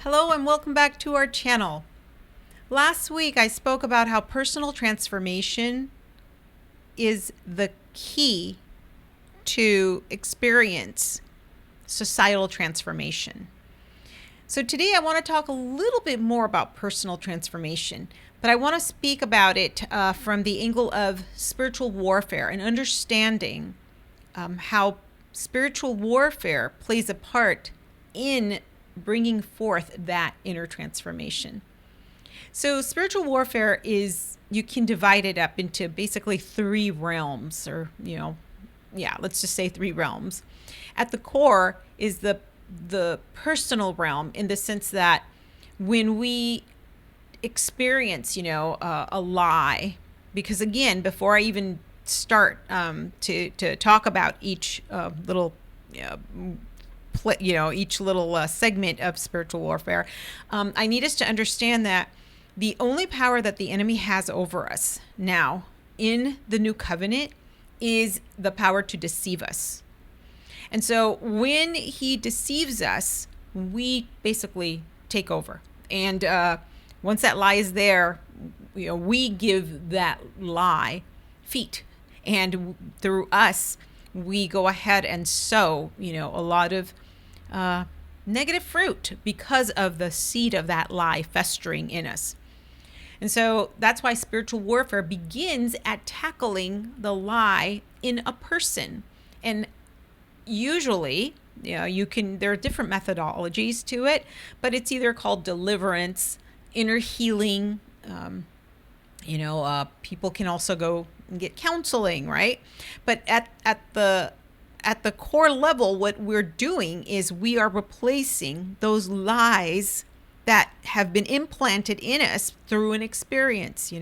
Hello and welcome back to our channel. Last week I spoke about how personal transformation is the key to experience societal transformation. So today I want to talk a little bit more about personal transformation, but I want to speak about it from the angle of spiritual warfare and understanding how spiritual warfare plays a part in bringing forth that inner transformation. So spiritual warfare is, you can divide it up into basically three realms, or, let's just say three realms. At the core is the personal realm, in the sense that when we experience, a lie, because again, before I even start to talk about each little each little segment of spiritual warfare, I need us to understand that the only power that the enemy has over us now in the new covenant is the power to deceive us. And so when he deceives us, we basically take over. And once that lie is there, we give that lie feet. And through us, we go ahead and sow, a lot of negative fruit because of the seed of that lie festering in us. And so that's why spiritual warfare begins at tackling the lie in a person. And usually, there are different methodologies to it, but it's either called deliverance, inner healing. People can also go and get counseling, right? But at the core level, what we're doing is we are replacing those lies that have been implanted in us through an experience,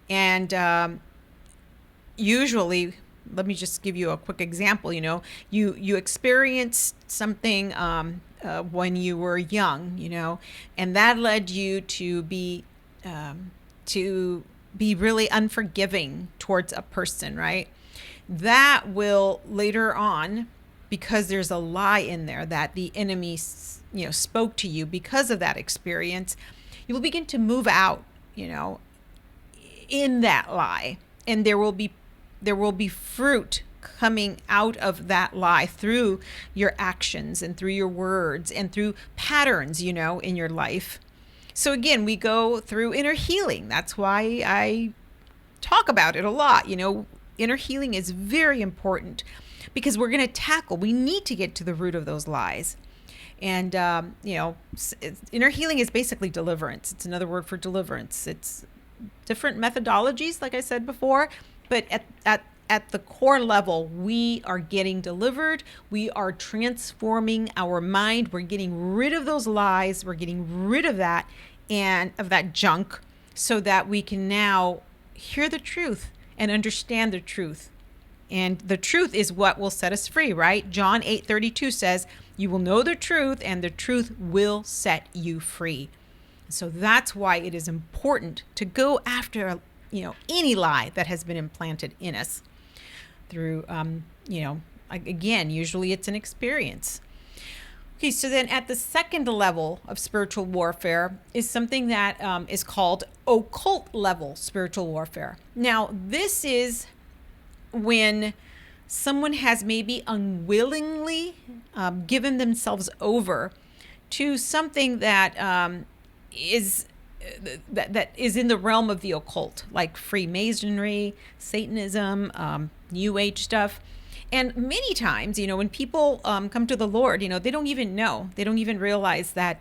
and usually, let me just give you a quick example. You experienced something when you were young, and that led you to be really unforgiving towards a person, right? That will later on, because there's a lie in there that the enemy spoke to you because of that experience, you will begin to move out in that lie, and there will be fruit coming out of that lie through your actions and through your words and through patterns in your life. So again, we go through inner healing. That's why I talk about it a lot. Inner healing is very important, because we're going to we need to get to the root of those lies. And, inner healing is basically deliverance. It's another word for deliverance. It's different methodologies, like I said before, but at the core level, we are getting delivered. We are transforming our mind. We're getting rid of those lies. We're getting rid of that and of that junk, so that we can now hear the truth and understand the truth. And the truth is what will set us free, right? John 8:32 says, "You will know the truth, and the truth will set you free." So that's why it is important to go after, any lie that has been implanted in us through, again, usually it's an experience. Okay, so then at the second level of spiritual warfare is something that is called occult level spiritual warfare. Now, this is when someone has maybe unwillingly given themselves over to something that is in the realm of the occult, like Freemasonry, Satanism, New Age stuff. And many times, when people come to the Lord, they don't even know. They don't even realize that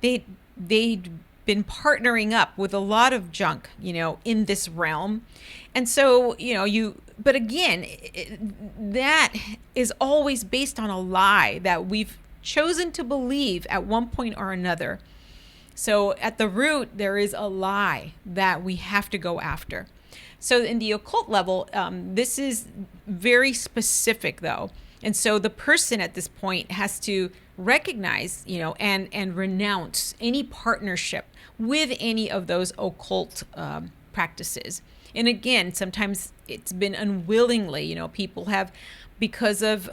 they'd been partnering up with a lot of junk, in this realm. And so, but again, that is always based on a lie that we've chosen to believe at one point or another. So at the root, there is a lie that we have to go after. So in the occult level, this is very specific, though. And so the person at this point has to recognize, and renounce any partnership with any of those occult practices. And again, sometimes it's been unwillingly, people have, because of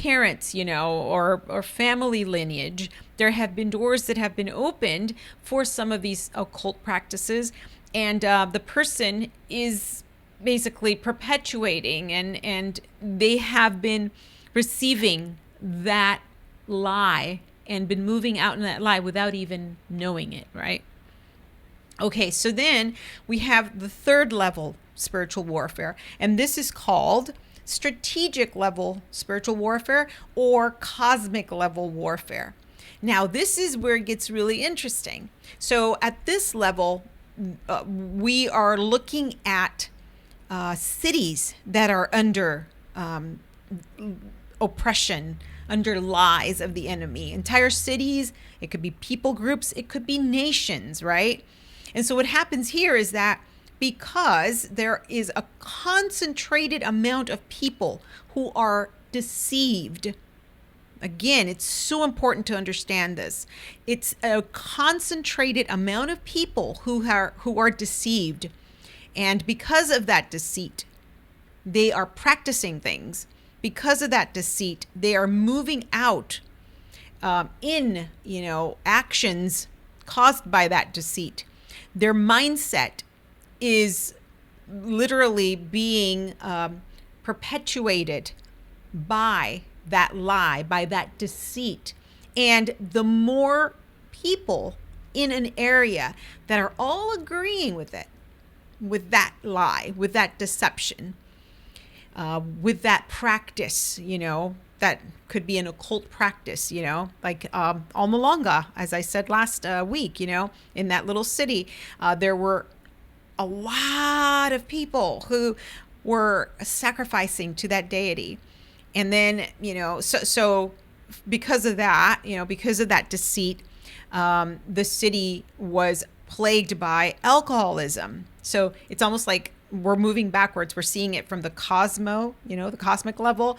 parents, or family lineage, there have been doors that have been opened for some of these occult practices, and the person is basically perpetuating, and they have been receiving that lie and been moving out in that lie without even knowing it, right? Okay, so then we have the third level spiritual warfare, and this is called strategic level spiritual warfare or cosmic level warfare. Now, this is where it gets really interesting. So at this level, we are looking at cities that are under oppression, under lies of the enemy. Entire cities, it could be people groups, it could be nations, right? And so what happens here is that because there is a concentrated amount of people who are deceived, again, it's so important to understand this. It's a concentrated amount of people who are deceived. And because of that deceit, they are practicing things. Because of that deceit, they are moving out in actions caused by that deceit. Their mindset is literally being perpetuated by that lie, by that deceit. And the more people in an area that are all agreeing with it, with that lie, with that deception, with that practice, that could be an occult practice, like Alma Longa, as I said last week, in that little city, there were a lot of people who were sacrificing to that deity. And then, so because of that, because of that deceit, the city was plagued by alcoholism. So it's almost like we're moving backwards. We're seeing it from the the cosmic level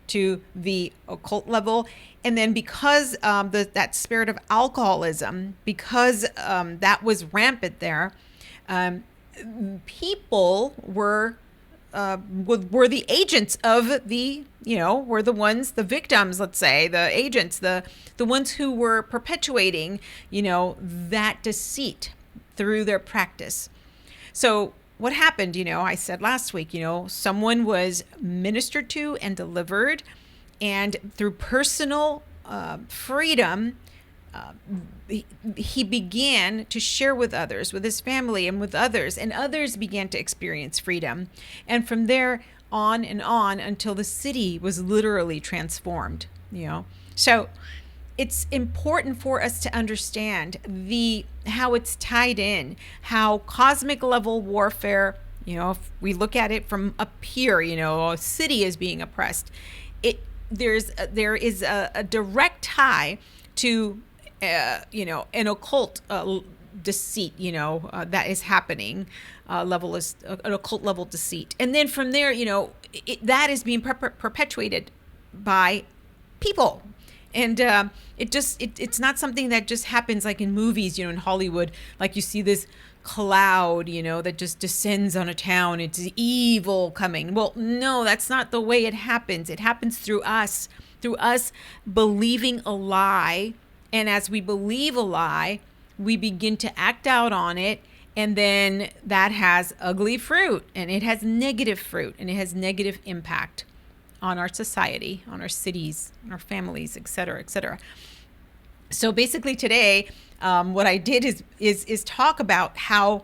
to the occult level. And then because that spirit of alcoholism, because that was rampant there, people were the agents of were the ones, the victims, let's say, the agents, the ones who were perpetuating, that deceit through their practice. So what happened, I said last week, someone was ministered to and delivered, and through personal freedom, he began to share with others, with his family and with others, and others began to experience freedom. And from there on and on until the city was literally transformed, So it's important for us to understand how it's tied in, how cosmic level warfare, if we look at it from up here, a city is being oppressed. There is a direct tie to an occult deceit, that is happening, level is an occult level deceit. And then from there, that is being perpetuated by people. And it's not something that just happens like in movies, in Hollywood, like you see this cloud, that just descends on a town. It's evil coming. Well, no, that's not the way it happens. It happens through us believing a lie. And as we believe a lie, we begin to act out on it. And then that has ugly fruit, and it has negative fruit, and it has negative impact on our society, on our cities, on our families, et cetera, et cetera. So basically today, what I did is talk about how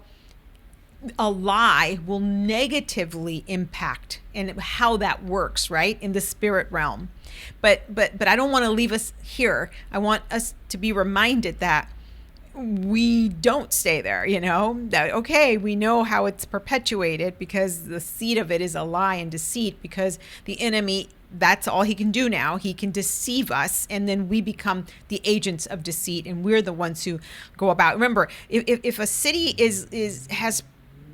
a lie will negatively impact and how that works, right, in the spirit realm. But I don't want to leave us here. I want us to be reminded that we don't stay there, that, okay, we know how it's perpetuated because the seed of it is a lie and deceit, because the enemy, that's all he can do now. He can deceive us, and then we become the agents of deceit, and we're the ones who go about. Remember, if a city has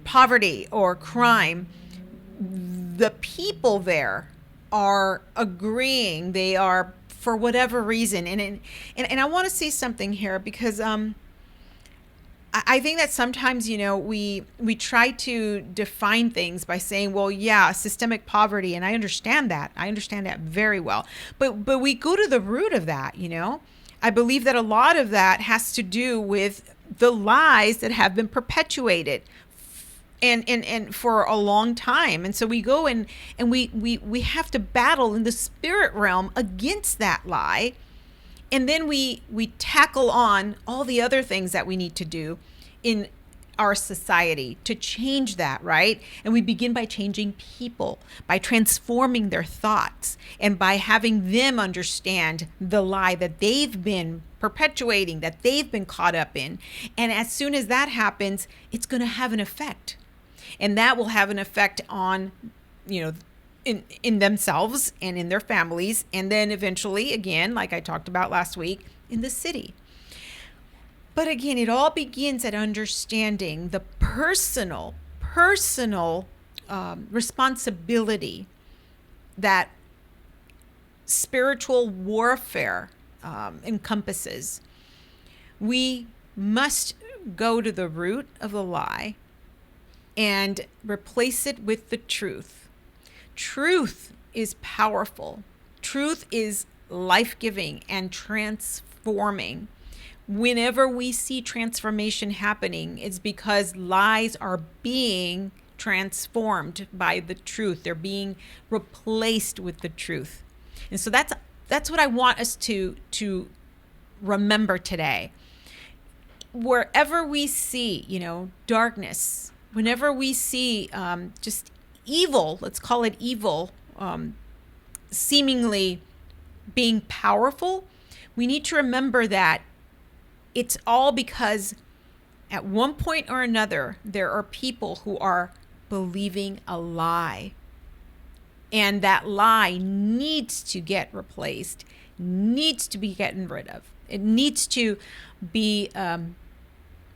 poverty or crime, the people there are agreeing. They are, for whatever reason, and I want to say something here, because I think that sometimes, we try to define things by saying, well, yeah, systemic poverty, and I understand that. I understand that very well. But we go to the root of that. I believe that a lot of that has to do with the lies that have been perpetuated and for a long time. And so we go and we have to battle in the spirit realm against that lie. And then we tackle on all the other things that we need to do in our society to change that, right? And we begin by changing people, by transforming their thoughts, and by having them understand the lie that they've been perpetuating, that they've been caught up in. And as soon as that happens, it's going to have an effect. And that will have an effect on, in themselves and in their families, and then eventually, again, like I talked about last week, in the city. But again, it all begins at understanding the personal responsibility that spiritual warfare encompasses. We must go to the root of the lie and replace it with the truth. Truth is powerful. Truth is life-giving and transforming. Whenever we see transformation happening, it's because lies are being transformed by the truth. They're being replaced with the truth. And so that's what I want us to remember today. Wherever we see, darkness, whenever we see just evil, let's call it evil, seemingly being powerful, we need to remember that it's all because at one point or another, there are people who are believing a lie. And that lie needs to get replaced, needs to be gotten rid of. It needs to be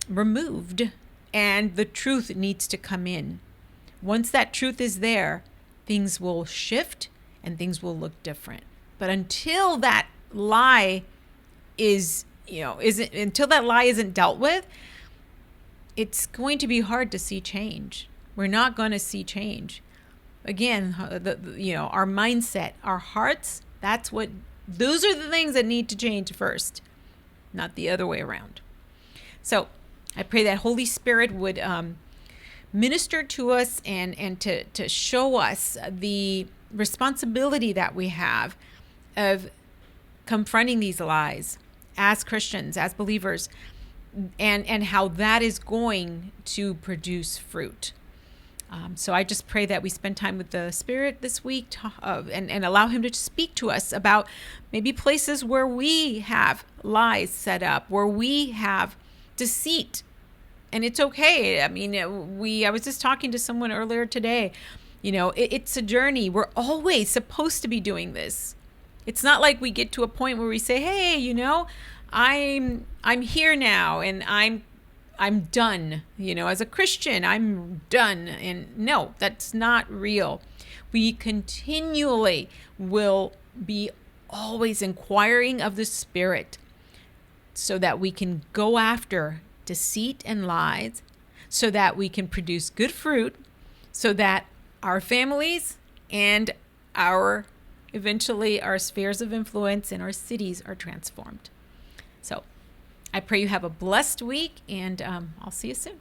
removed, and the truth needs to come in. Once that truth is there, things will shift and things will look different. But until that lie until that lie isn't dealt with, it's going to be hard to see change. We're not going to see change. Again, our mindset, our hearts, those are the things that need to change first, not the other way around. So I pray that Holy Spirit would minister to us and to show us the responsibility that we have of confronting these lies as Christians, as believers, and how that is going to produce fruit. So I just pray that we spend time with the Spirit this week and allow Him to speak to us about maybe places where we have lies set up, where we have deceit. And it's okay. I mean, I was just talking to someone earlier today. It's a journey. We're always supposed to be doing this. It's not like we get to a point where we say, hey, I'm here now and I'm done. As a Christian, I'm done. And no, that's not real. We continually will be always inquiring of the Spirit so that we can go after deceit and lies, so that we can produce good fruit, so that our families and eventually our spheres of influence and our cities are transformed. So I pray you have a blessed week, and I'll see you soon.